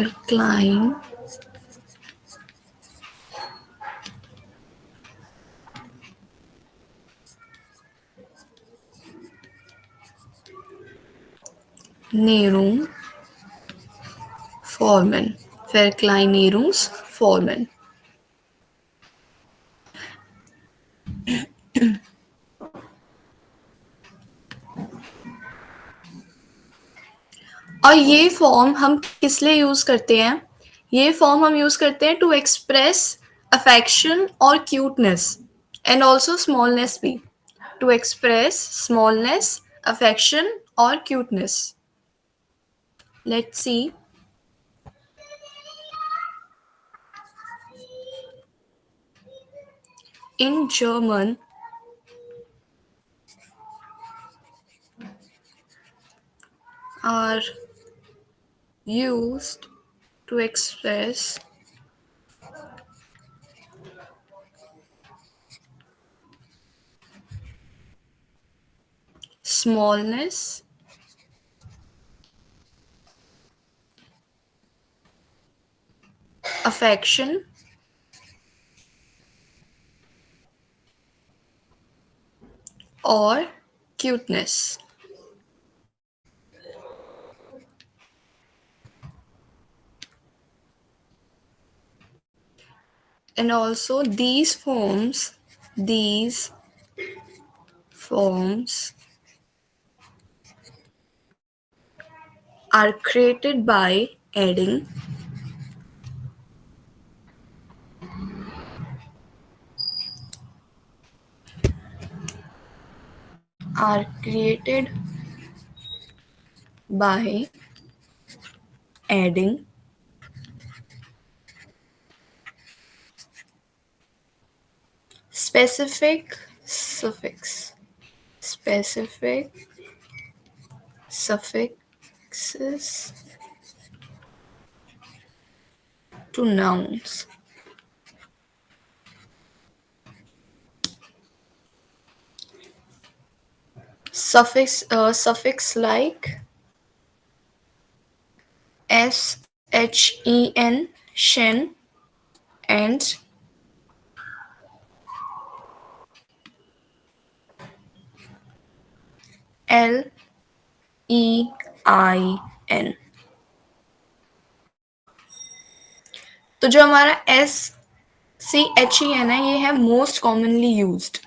Verklein, Nährung, formen. Verkleinerungsformen. और ये form हम किस लिए यूज करते हैं? ये फॉर्म हम यूज करते हैं टू एक्सप्रेस अफेक्शन और क्यूटनेस एंड ऑल्सो स्मॉलनेस भी. टू एक्सप्रेस स्मॉलनेस, अफेक्शन और cuteness. Let's see. In German, are used to express smallness, affection, or cuteness. And also these forms are created by adding are created by adding specific suffixes to nouns. Suffix like shen, shen, and lein. तो जो हमारा SCHEN है, ये है most commonly used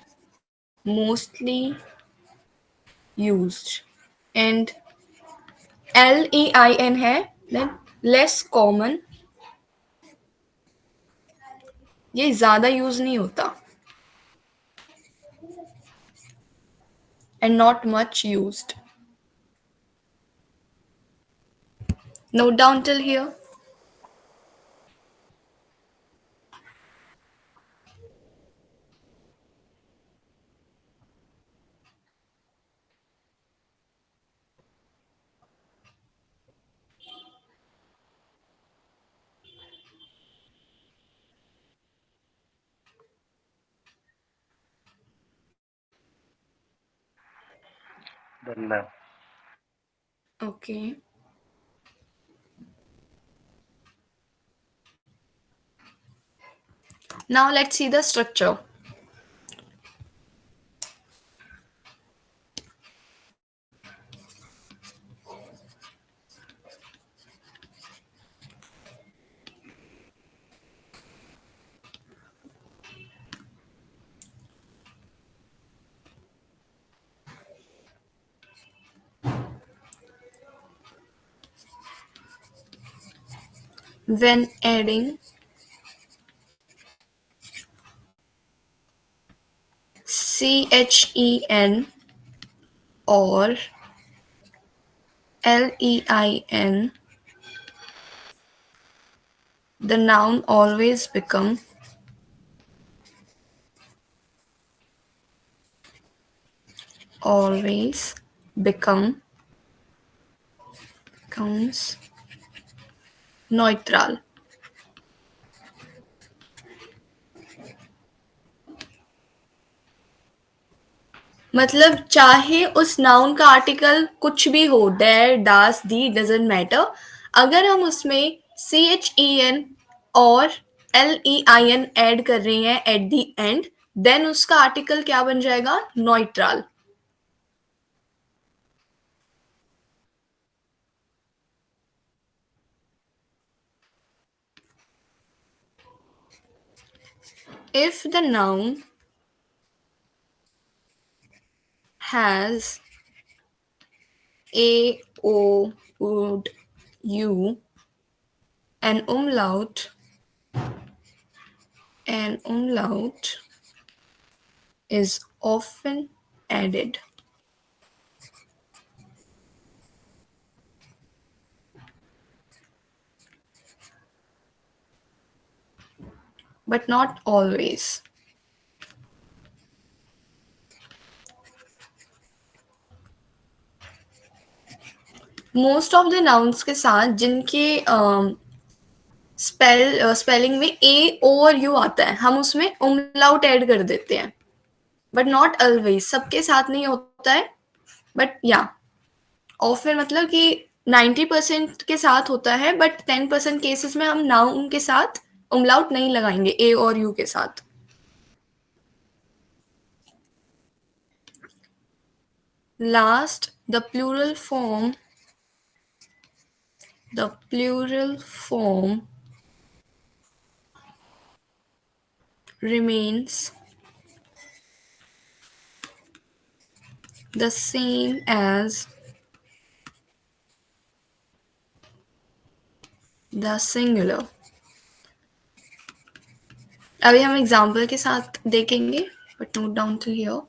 and LEIN है less common, ये ज्यादा use नहीं होता and not much used. Note down till here. Done, ma'am. Okay. Now let's see the structure. When adding CHEN or LEIN, the noun always becomes neutral. मतलब चाहे उस noun का article कुछ भी हो, डेयर, डास, दी, डजंट मैटर, अगर हम उसमें CHEN और LEIN ऐड कर रही हैं एट द एंड, देन उसका आर्टिकल क्या बन जाएगा? Neutral. If the noun has A, O, would, U, an umlaut is often added. But not always. Most of the nouns के साथ जिनके स्पेलिंग में ए ओ और यू आता है, हम उसमें umlaut ऐड कर देते हैं. बट नॉट ऑलवेज, सबके साथ नहीं होता है. बट या ऑफन मतलब कि 90% के साथ होता है, बट 10% केसेस में हम नाउन के साथ umlaut नहीं लगाएंगे ए और यू के साथ. Last, the plural form remains the same as the singular. अभी हम एग्जाम्पल के साथ देखेंगे, but note down till here.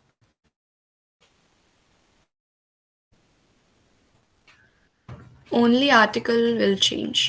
Only article will change.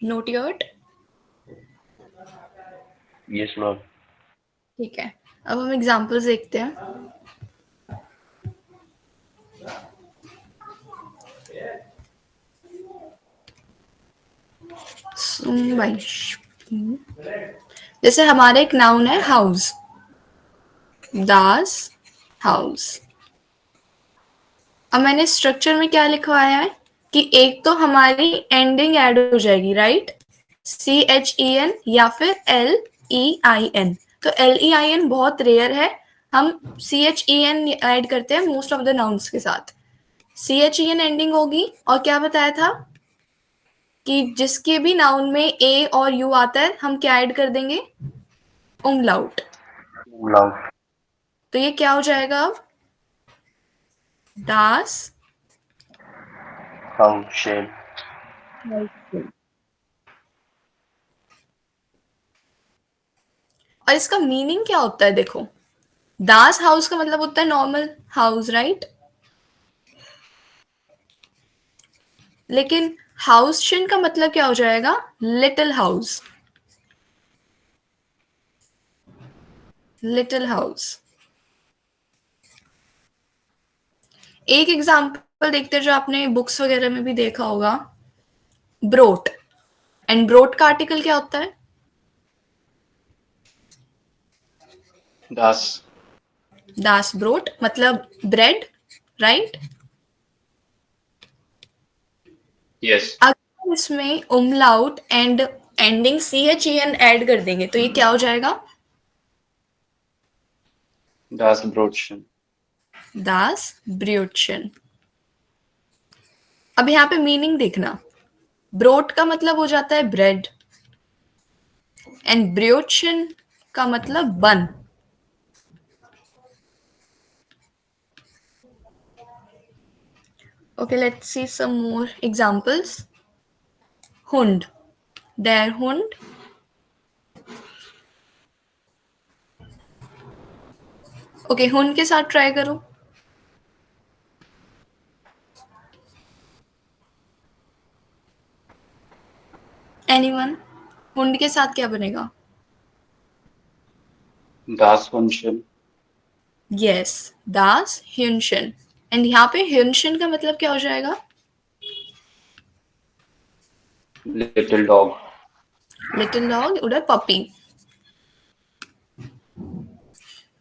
Noted? Yes, ma'am. ठीक है, अब हम एग्जाम्पल्स देखते हैं. जैसे हमारा एक नाउन है हाउस, दास हाउस. अब मैंने स्ट्रक्चर में क्या लिखवाया है कि एक तो हमारी एंडिंग ऐड हो जाएगी, राइट? CHEN या फिर LEIN. तो LEIN बहुत रेयर है, हम CHEN ऐड करते हैं मोस्ट ऑफ द नाउन्स के साथ. CHEN एंडिंग होगी, और क्या बताया था? कि जिसके भी नाउन में ए और यू आता है हम क्या ऐड कर देंगे, umlaut। umlaut, तो ये क्या हो जाएगा अब, das Hausschön, और इसका मीनिंग क्या होता है देखो, दास हाउस का मतलब होता है नॉर्मल हाउस, राइट। लेकिन हाउसशन का मतलब क्या हो जाएगा, लिटिल हाउस, लिटिल हाउस। एक एग्जाम्पल देखते हैं जो आपने बुक्स वगैरह में भी देखा होगा, ब्रोट। एंड ब्रोट का आर्टिकल क्या होता है, das, दास ब्रोट, मतलब ब्रेड, राइट। yes, अगर इसमें umlaut and ending C H E N add कर देंगे तो ये क्या हो जाएगा, das Brotchen, दास ब्रियोटशन। अब यहाँ पे मीनिंग देखना, ब्रोट का मतलब हो जाता है ब्रेड एंड ब्रियोटशन का मतलब बन। Okay, let's see some more examples. Hund, der Hund, okay हुन के साथ ट्राई करो, एनीवन, हुंड के साथ क्या बनेगा, das Hundchen, यस, दास ह्युनशन। एंड यहाँ पे ह्युनशन का मतलब क्या हो जाएगा, little dog, लिटिल डॉग उधर पपी,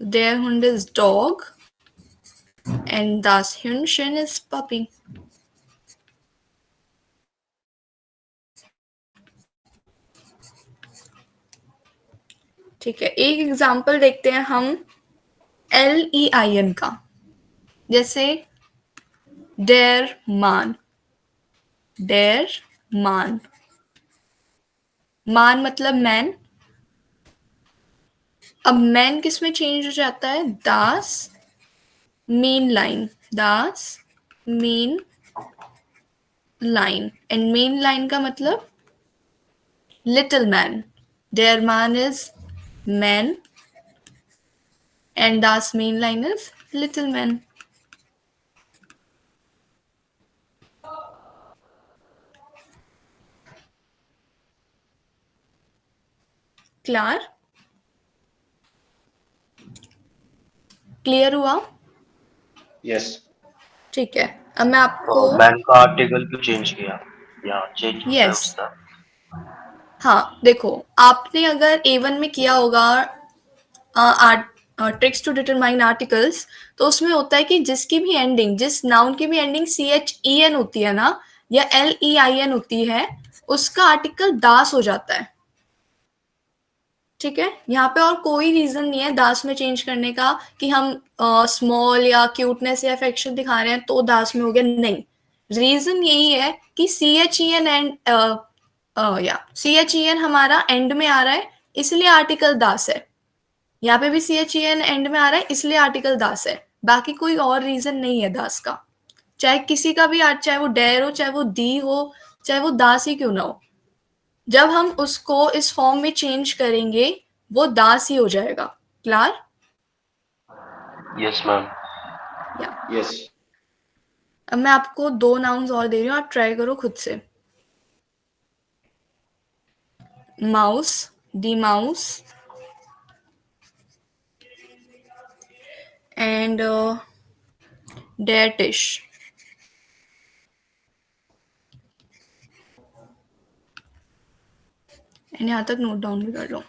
देयर हुंड इज डॉग एंड दास ह्युनशन इज पपी। ठीक है, एक एग्जाम्पल देखते हैं हम एल ई आई एन का, जैसे डेर मान, डेर मान, मान मतलब मैन। अब मैन किस में चेंज हो जाता है, दास मेन लाइन, दास मेन लाइन। एंड मेन लाइन का मतलब लिटिल मैन, देयर मैन इज मैन एंड दास मेन लाइन is little man. Clear, clear हुआ, yes, ठीक है। अब मैं आपको, और मैन का आर्टिकल क्यों चेंज किया? यहाँ चेंज होता है यस, उसका। हाँ देखो, आपने अगर A1 में किया होगा ट्रिक्स टू डिटरमाइन आर्टिकल्स, तो उसमें होता है कि जिसकी भी एंडिंग, जिस नाउन की भी ending C H E N होती है ना, या एल ई आई एन होती है, उसका आर्टिकल दास हो जाता है। ठीक है, यहाँ पे और कोई रीजन नहीं है दास में चेंज करने का कि हम स्मॉल या क्यूटनेस या अफेक्शन दिखा रहे हैं तो दास में हो गया, नहीं। रीजन यही है कि C H E N end या सी एच ई एन हमारा एंड में आ रहा है, इसलिए आर्टिकल दास है। यहाँ पे भी C H E N end में आ रहा है, इसलिए आर्टिकल दास है। बाकी कोई और रीजन नहीं है दास का, चाहे किसी का भी चाहे वो डेर हो, चाहे वो दी हो, चाहे वो दास ही क्यों ना हो, जब हम उसको इस फॉर्म में चेंज करेंगे वो दास ही हो जाएगा। Clear, yes ma'am. या yes, अब मैं आपको दो नाउन्स और दे रही हूँ, आप ट्राई करो खुद से। माउस, दी माउस, एंड डेयर डिश। एंड यहाँ तक नोट डाउन भी कर लो।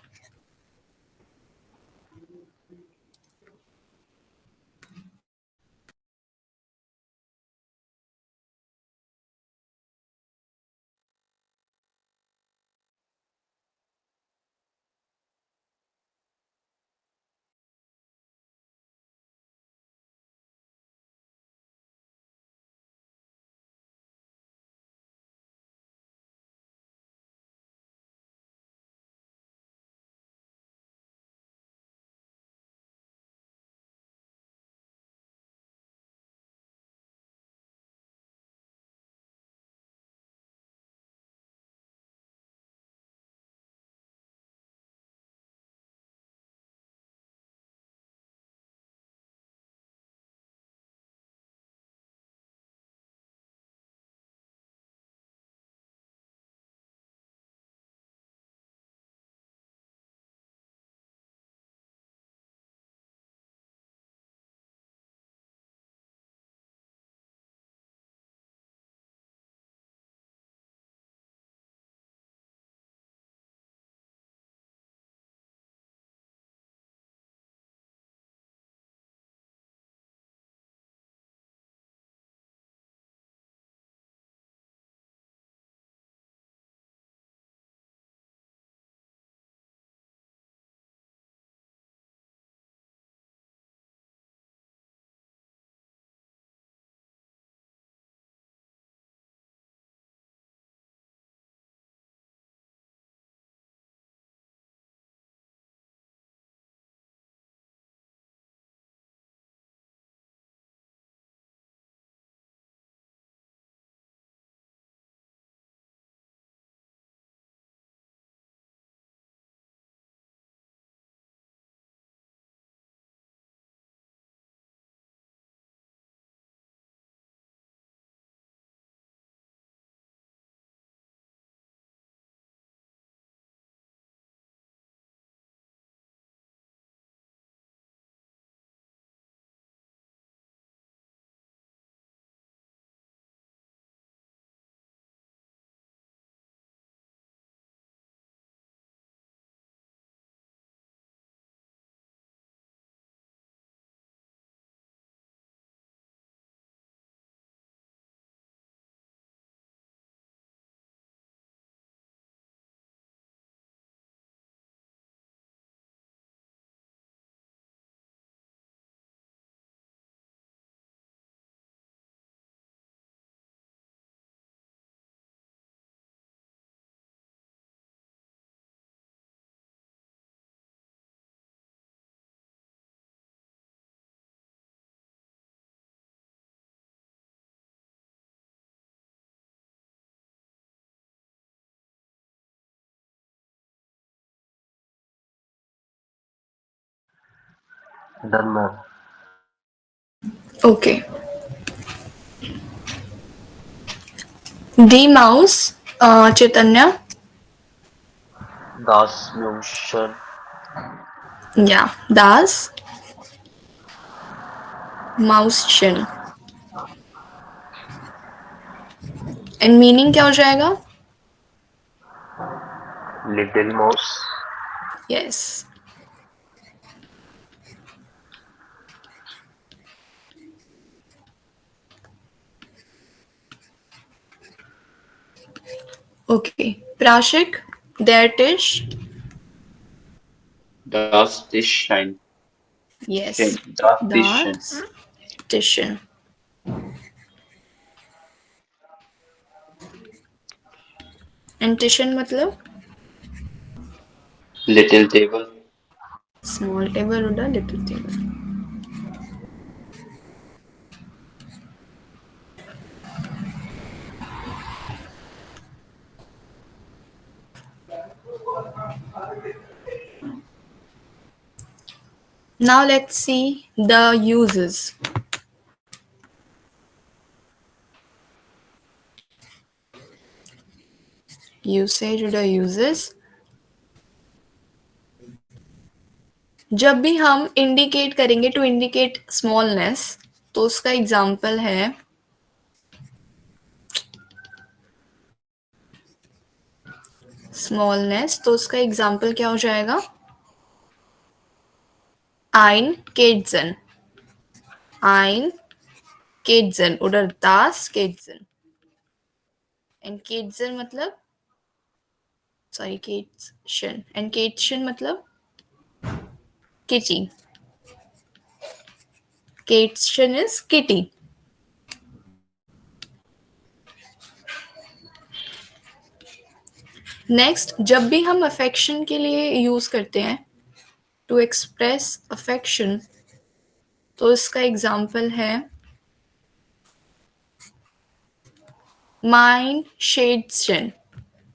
Done, ma'am. Okay. The mouse, Chaitanya. Das Motion. Yeah, das Mauschen. And meaning क्या हो जाएगा? Little Mouse. यस. ओके, प्राशिक, their dish. Das Tischchen. Yes, Das Tischchen. das Tischen. And टिशन मतलब Little table. स्मॉल टेबल होता है, little table. Now let's see the uses. Usage or the uses. जब भी हम इंडिकेट करेंगे टू इंडिकेट स्मॉलनेस, तो उसका एग्जाम्पल है स्मॉलनेस, तो उसका एग्जाम्पल क्या हो जाएगा? ein Kätzen. Ein Kätzen oder das Kätzen. And Kätzen मतलब सॉरी Kätzchen. एंड Kätzchen मतलब kitty. Kätzchen is kitty. Next, जब भी हम अफेक्शन के लिए यूज करते हैं टू एक्सप्रेस अफेक्शन, तो इसका एग्जाम्पल है mein Schätzchen.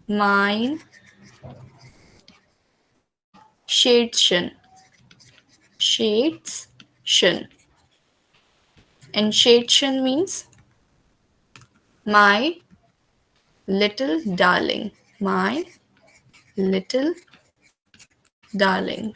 Mein Schätzchen. Schätzchen. And Schätzchen means my little darling. My little darling.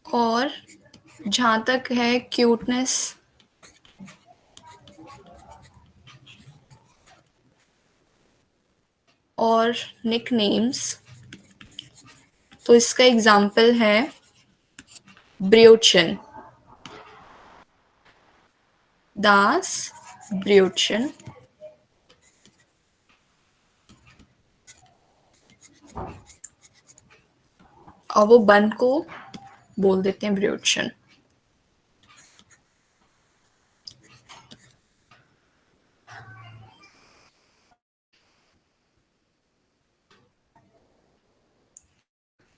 और जहाँ तक है क्यूटनेस, और निकनेम्स, तो इसका एग्जाम्पल है ब्रियोचन. Das Brötchen. और वो बन को बोल देते हैं ब्रियोचन.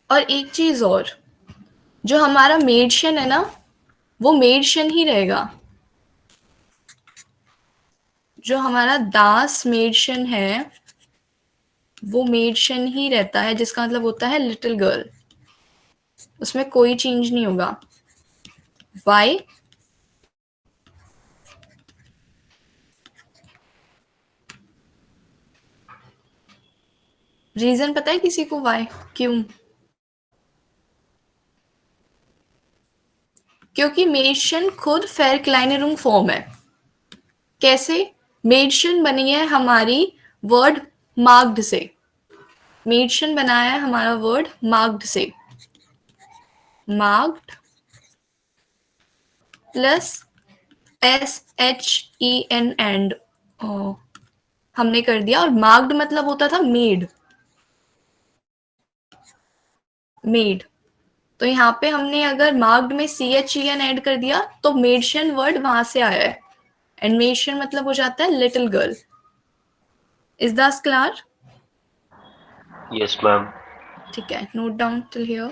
और एक चीज और, जो हमारा मेडशन है ना, वो मेडशन ही रहेगा. जो हमारा दास मेडशन है वो मेडशन ही रहता है, जिसका मतलब होता है लिटिल गर्ल. उसमें कोई चेंज नहीं होगा. वाई? रीजन पता है किसी को वाई? क्यों? क्योंकि मेडशन खुद फेरक्लाइनरूम फॉर्म है. कैसे? मेडशन बनी है हमारी वर्ड मार्क्ड से. मेडशन बनाया है हमारा वर्ड मार्क्ड से. मार्क्ड प्लस SHEN एंड हमने कर दिया. और मार्क्ड मतलब होता था मेड. मेड. तो यहाँ पे हमने अगर मार्क्ड में CHEN ऐड कर दिया तो मेडशन वर्ड वहां से आया है. एंड मेडशन मतलब हो जाता है little girl. Is that clear? Yes, ma'am. ठीक है, note down till here.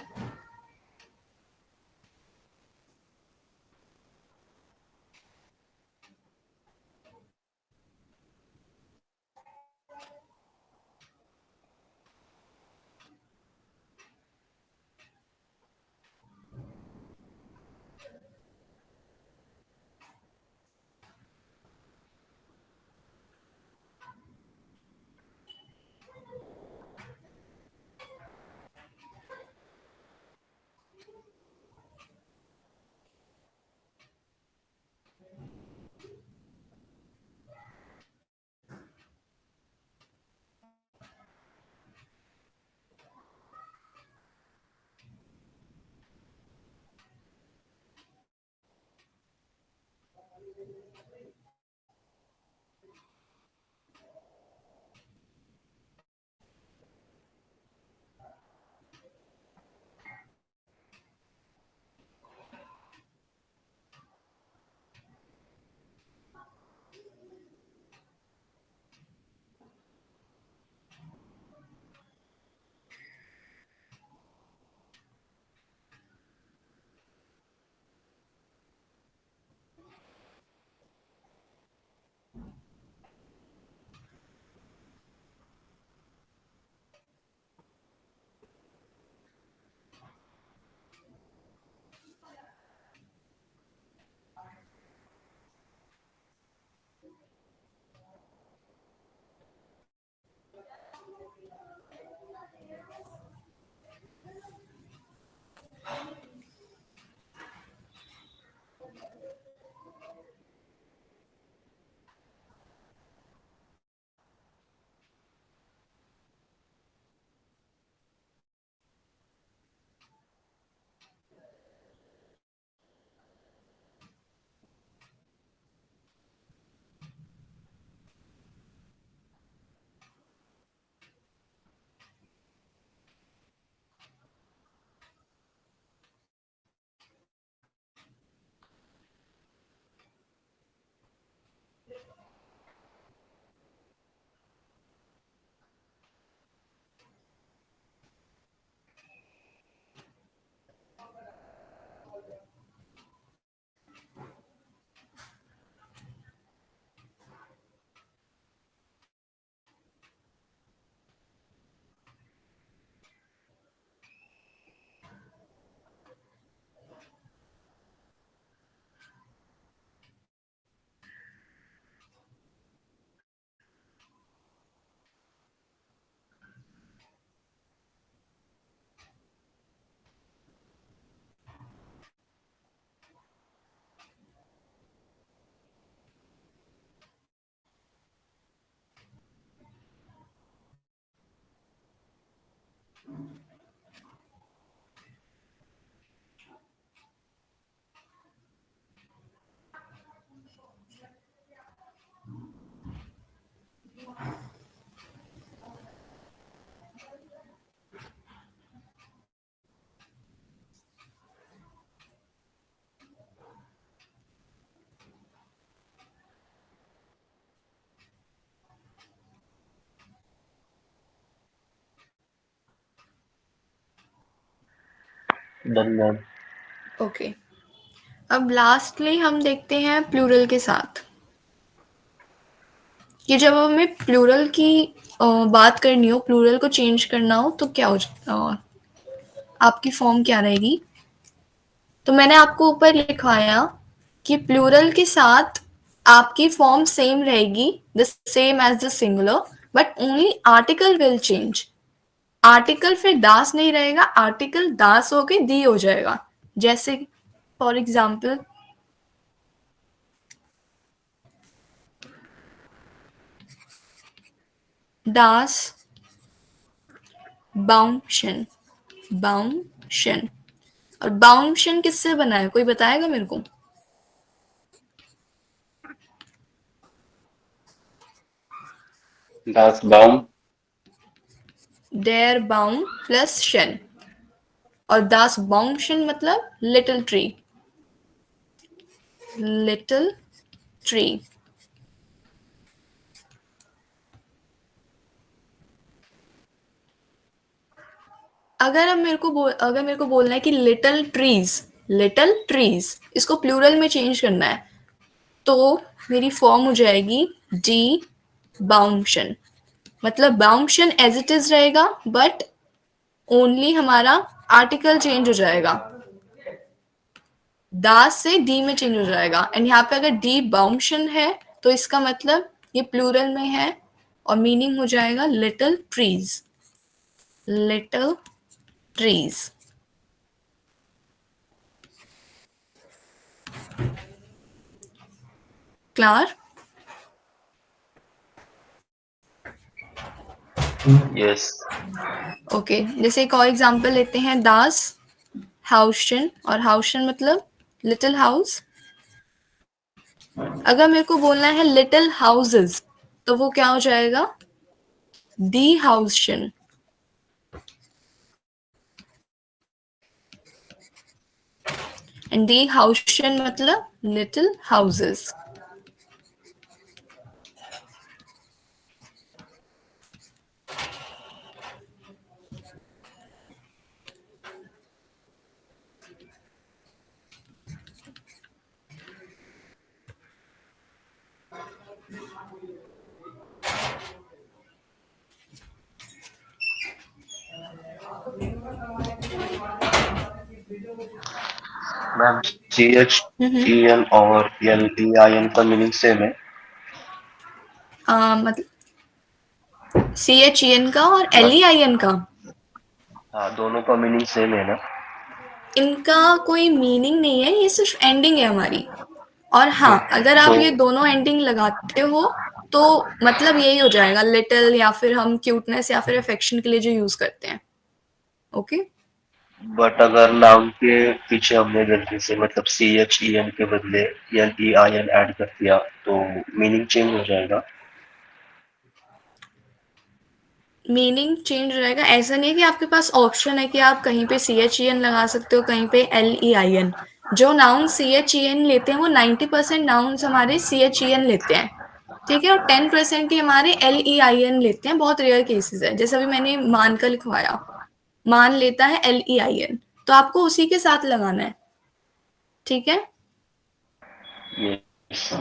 Done ma'am. Okay, अब लास्टली हम देखते हैं प्लूरल के साथ कि जब हमें प्लूरल की बात करनी हो, प्लूरल को चेंज करना हो तो क्या आपकी फॉर्म क्या रहेगी. तो मैंने आपको ऊपर लिखवाया कि प्लूरल के साथ आपकी फॉर्म सेम रहेगी, the same as the singular, but only article will change. Article फिर दास नहीं रहेगा, आर्टिकल दास होके दी हो जाएगा. जैसे फॉर एग्जाम्पल दास बाउंशन. बाउंशन और बाउंशन किससे बना है, कोई बताएगा मेरे को. Das Baum, देयर बाउंड प्लस शन, और दास बाउंशन मतलब लिटिल ट्री. Little tree. अगर मेरे को बोलना है कि लिटिल ट्रीज इसको प्लूरल में चेंज करना है, तो मेरी फॉर्म हो जाएगी डी बाउंशन। मतलब बाउंशन एज इट इज रहेगा, बट ओनली हमारा आर्टिकल चेंज हो जाएगा, दास से डी में चेंज हो जाएगा। एंड यहाँ पे अगर डी बाउंशन है तो इसका मतलब ये प्लूरल में है और मीनिंग हो जाएगा little trees. Clear? Yes. Okay, जैसे एक और एग्जांपल लेते हैं, दास हाउशन, और हाउशन मतलब लिटिल हाउस। अगर मेरे को बोलना है लिटिल हाउसेस, तो वो क्या हो जाएगा? दी हाउशन। एंड दी हाउशन मतलब लिटिल हाउसेस। मैम CHEN और LEIN का मीनिंग सेम है? मतलब CHEN का और LEIN का, हाँ, दोनों का मीनिंग सेम है ना? इनका कोई मीनिंग नहीं है, ये सिर्फ एंडिंग है हमारी। और हाँ, अगर आप ये दोनों एंडिंग लगाते हो तो मतलब यही हो जाएगा लिटिल, या फिर हम क्यूटनेस या फिर अफेक्शन के लिए जो यूज करते हैं। ओके, बट अगर नाउन के पीछे हमने गलती से मतलब CHEN के बदले LEIN ऐड कर दिया तो मीनिंग चेंज हो जाएगा? मीनिंग चेंज रहेगा, ऐसा नहीं है कि आपके पास ऑप्शन है कि आप कहीं पे CHEN लगा सकते हो, कहीं पे LEIN। जो नाउन CHEN लेते हैं वो 90% नाउन्स हमारे CHEN लेते हैं, ठीक है, और 10% ही हमारे LEIN लेते हैं। बहुत रेयर केसेस है, जैसे अभी मैंने मान का लिखवाया, मान लेता है LEIN, तो आपको उसी के साथ लगाना है, ठीक है। यस।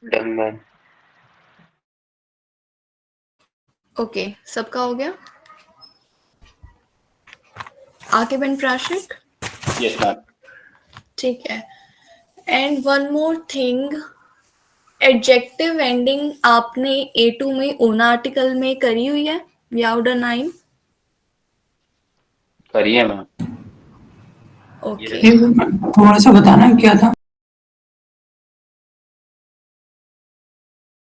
Done ma'am. ओके, सबका हो गया? आगे बन प्राशिक। Yes, ma'am. ठीक है। And one more thing, adjective ending आपने A2 में ओन आर्टिकल में करी हुई है, याउडर 9? करिए मैम। ओके, थोड़ा सा बताना क्या था?